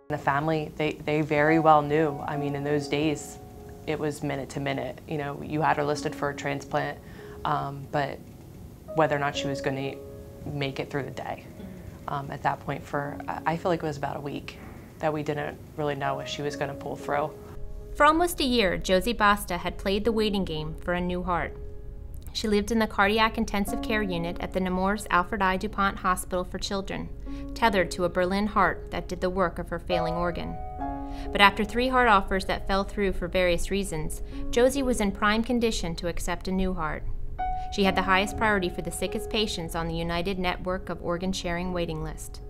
The family, they very well knew. I mean, in those days, it was minute to minute. You know, you had her listed for a transplant, but whether or not she was going to make it through the day. At that point, I feel like it was about a week that we didn't really know if she was going to pull through. For almost a year, Josie Basta had played the waiting game for a new heart. She lived in the cardiac intensive care unit at the Nemours Alfred I. DuPont Hospital for Children, tethered to a Berlin heart that did the work of her failing organ. But after 3 heart offers that fell through for various reasons, Josie was in prime condition to accept a new heart. She had the highest priority for the sickest patients on the United Network of Organ Sharing waiting list.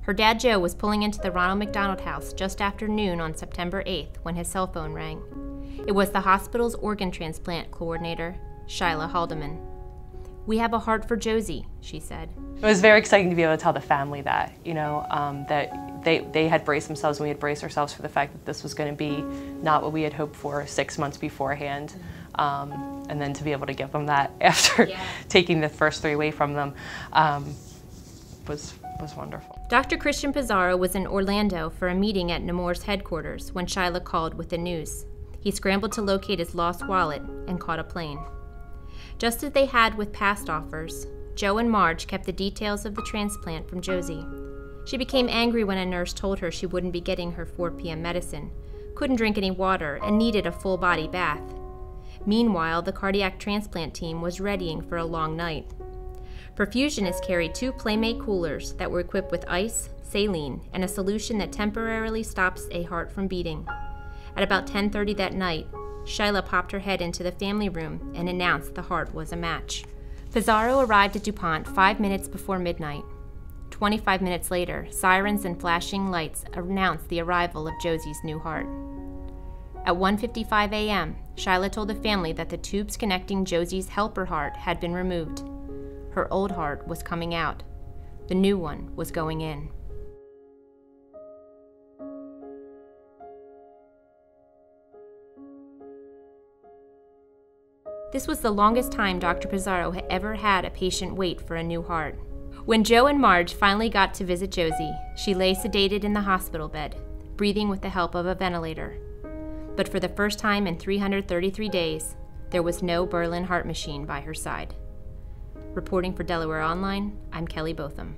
Her dad Joe was pulling into the Ronald McDonald House just after noon on September 8th when his cell phone rang. It was the hospital's organ transplant coordinator, Shyla Haldeman. "We have a heart for Josie," she said. It was very exciting to be able to tell the family that, you know, that they had braced themselves and we had braced ourselves for the fact that this was going to be not what we had hoped for 6 months beforehand. And then to be able to give them that after taking the first 3 away from them was wonderful. Dr. Christian Pizarro was in Orlando for a meeting at Nemours headquarters when Shyla called with the news. He scrambled to locate his lost wallet and caught a plane. Just as they had with past offers, Joe and Marge kept the details of the transplant from Josie. She became angry when a nurse told her she wouldn't be getting her 4 p.m. medicine, couldn't drink any water, and needed a full-body bath. Meanwhile, the cardiac transplant team was readying for a long night. Perfusionists carried 2 Playmate coolers that were equipped with ice, saline, and a solution that temporarily stops a heart from beating. At about 10:30 that night, Shyla popped her head into the family room and announced the heart was a match. Pizarro arrived at DuPont 5 minutes before midnight. 25 minutes later, sirens and flashing lights announced the arrival of Josie's new heart. At 1:55 a.m., Shyla told the family that the tubes connecting Josie's helper heart had been removed. Her old heart was coming out. The new one was going in. This was the longest time Dr. Pizarro had ever had a patient wait for a new heart. When Joe and Marge finally got to visit Josie, she lay sedated in the hospital bed, breathing with the help of a ventilator. But for the first time in 333 days, there was no Berlin heart machine by her side. Reporting for Delaware Online, I'm Kelly Botham.